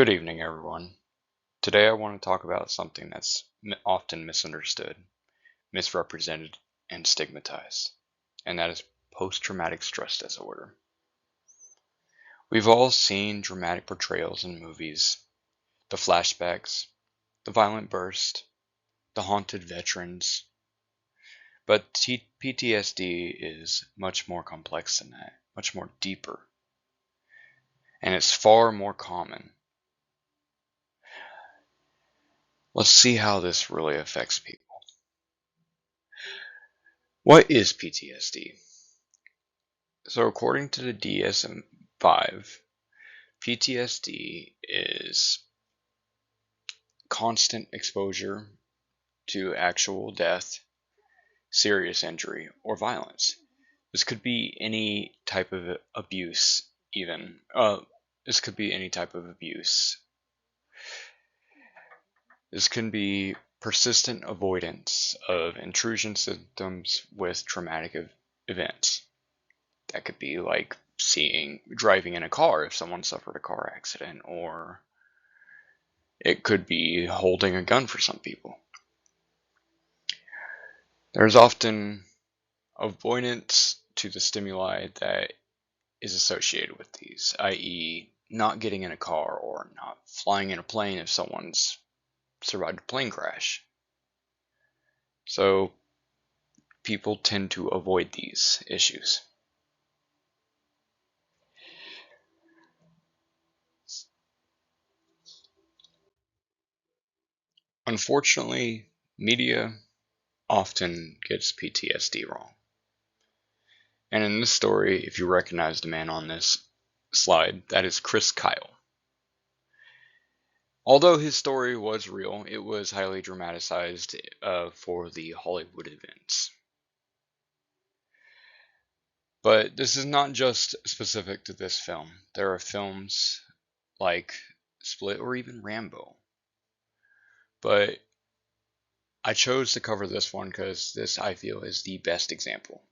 Good evening, everyone. Today I want to talk about something that's often misunderstood, misrepresented, and stigmatized, and that is post-traumatic stress disorder. We've all seen dramatic portrayals in movies, the flashbacks, the violent burst, the haunted veterans, but PTSD is much more complex than that, much more deeper, and it's far more common. Let's see how this really affects people. What is PTSD? So according to the DSM-5, PTSD is constant exposure to actual death, serious injury, or violence. This could be any type of abuse, even. This could be any type of abuse. This can be persistent avoidance of intrusion symptoms with traumatic events. That could be like driving in a car if someone suffered a car accident, or it could be holding a gun for some people. There's often avoidance to the stimuli that is associated with these, i.e., not getting in a car or not flying in a plane if someone's survived a plane crash. So people tend to avoid these issues. Unfortunately, media often gets PTSD wrong. And in this story, if you recognize the man on this slide, that is Chris Kyle. Although his story was real, it was highly dramatized for the Hollywood events. But this is not just specific to this film. There are films like Split or even Rambo. But I chose to cover this one because this, I feel, is the best example.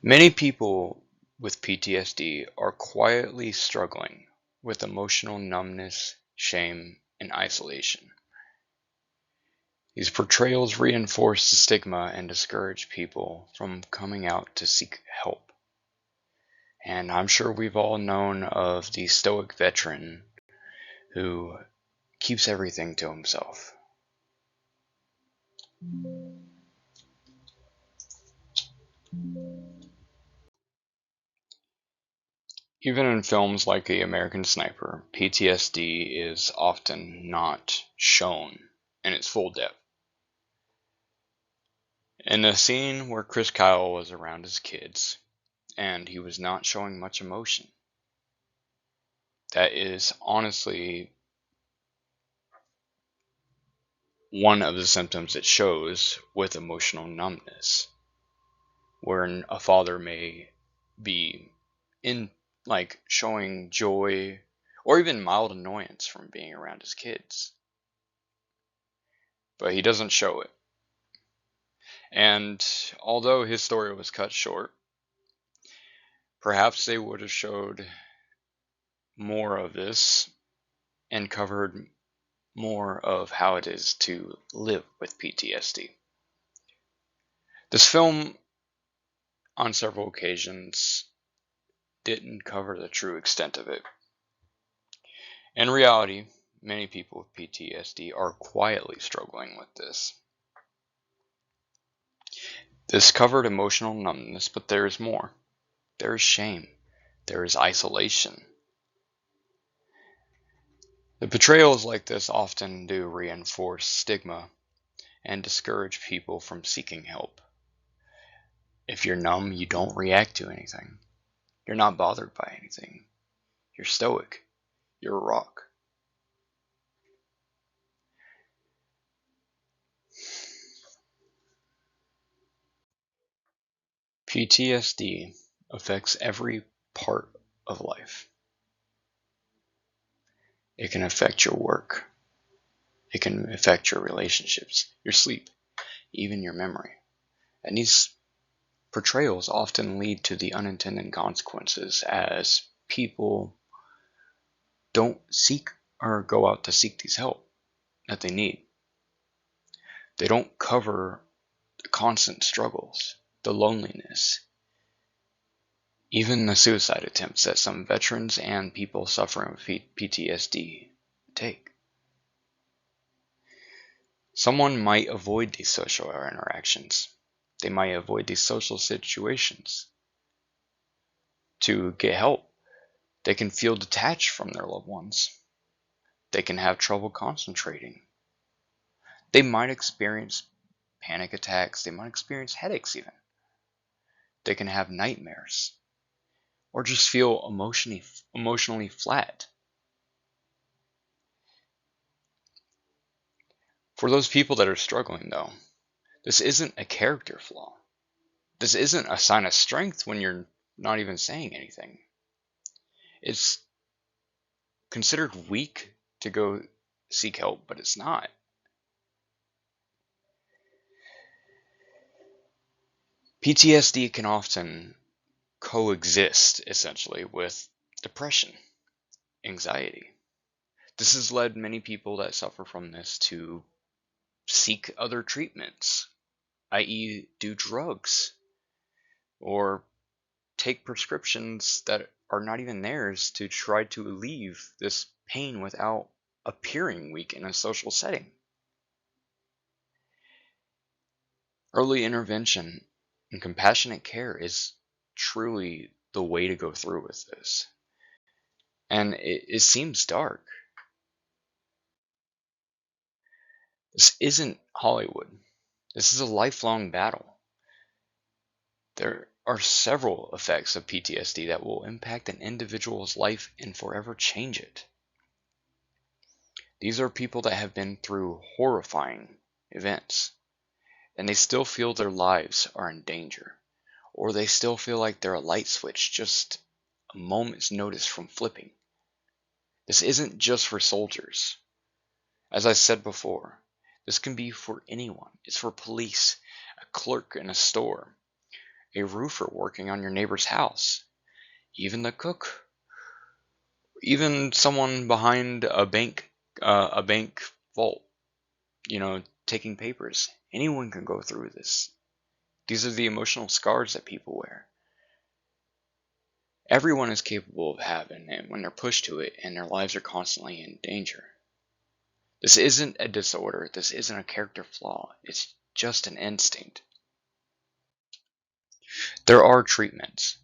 Many people with PTSD are quietly struggling with emotional numbness, shame, and isolation. These portrayals reinforce the stigma and discourage people from coming out to seek help. And I'm sure we've all known of the stoic veteran who keeps everything to himself. Even in films like The American Sniper, PTSD is often not shown in its full depth. In the scene where Chris Kyle was around his kids, and he was not showing much emotion, that is honestly one of the symptoms it shows with emotional numbness, where a father may be in showing joy or even mild annoyance from being around his kids, but he doesn't show it. And although his story was cut short, perhaps they would have showed more of this and covered more of how it is to live with PTSD. This film, on several occasions, didn't cover the true extent of it. In reality, many people with PTSD are quietly struggling with this. This covered emotional numbness, but there is more. There is shame. There is isolation. The portrayals like this often do reinforce stigma and discourage people from seeking help. If you're numb, you don't react to anything. You're not bothered by anything. You're stoic. You're a rock. PTSD affects every part of life. It can affect your work. It can affect your relationships, your sleep, even your memory. And these portrayals often lead to the unintended consequences as people don't seek or go out to seek these help that they need. They don't cover the constant struggles, the loneliness, even the suicide attempts that some veterans and people suffering with PTSD take. Someone might avoid these social interactions. They might avoid these social situations to get help. They can feel detached from their loved ones. They can have trouble concentrating. They might experience panic attacks. They might experience headaches even. They can have nightmares or just feel emotionally flat. For those people that are struggling, though, this isn't a character flaw. This isn't a sign of strength when you're not even saying anything. It's considered weak to go seek help, but it's not. PTSD can often coexist, essentially, with depression, anxiety. This has led many people that suffer from this to seek other treatments, i.e., do drugs, or take prescriptions that are not even theirs to try to alleviate this pain without appearing weak in a social setting. Early intervention and compassionate care is truly the way to go through with this. And it seems dark. This isn't Hollywood. This is a lifelong battle. There are several effects of PTSD that will impact an individual's life and forever change it. These are people that have been through horrifying events, and they still feel their lives are in danger, or they still feel like they're a light switch just a moment's notice from flipping. This isn't just for soldiers. As I said before, this can be for anyone. It's for police, a clerk in a store, a roofer working on your neighbor's house, even the cook, even someone behind a bank vault, taking papers. Anyone can go through this. These are the emotional scars that people wear. Everyone is capable of having it when they're pushed to it and their lives are constantly in danger. This isn't a disorder. This isn't a character flaw. It's just an instinct. There are treatments.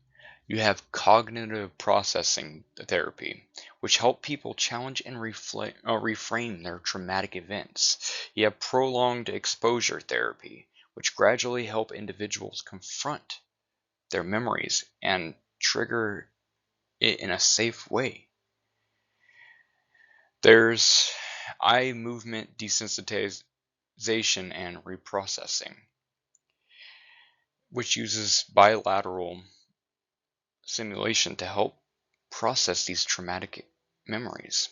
You have cognitive processing therapy, which help people challenge and reframe their traumatic events. You have prolonged exposure therapy, which gradually help individuals confront their memories and trigger it in a safe way. There's eye movement desensitization and reprocessing, which uses bilateral simulation to help process these traumatic memories.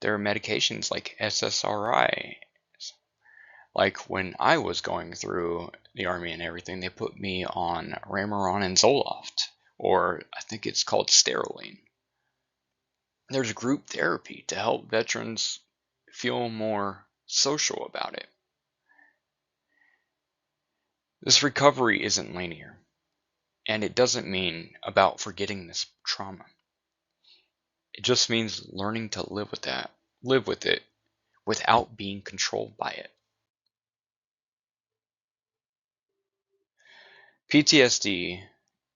There are medications like SSRI. Like when I was going through the army and everything, they put me on Remeron and Zoloft, or I think it's called Sterolene. There's group therapy to help veterans feel more social about it. This recovery isn't linear, and it doesn't mean about forgetting this trauma. It just means learning to live with it without being controlled by it. PTSD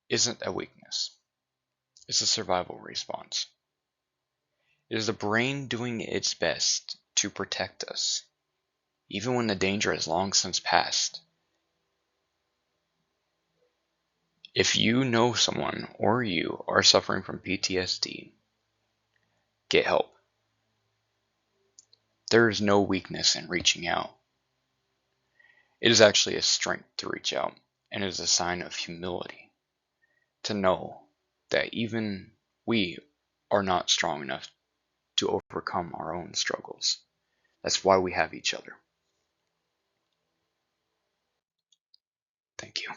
isn't a weakness. It's a survival response. It is the brain doing its best to protect us, even when the danger has long since passed. If you know someone or you are suffering from PTSD, get help. There is no weakness in reaching out. It is actually a strength to reach out, and it is a sign of humility to know that even we are not strong enough to overcome our own struggles. That's why we have each other. Thank you.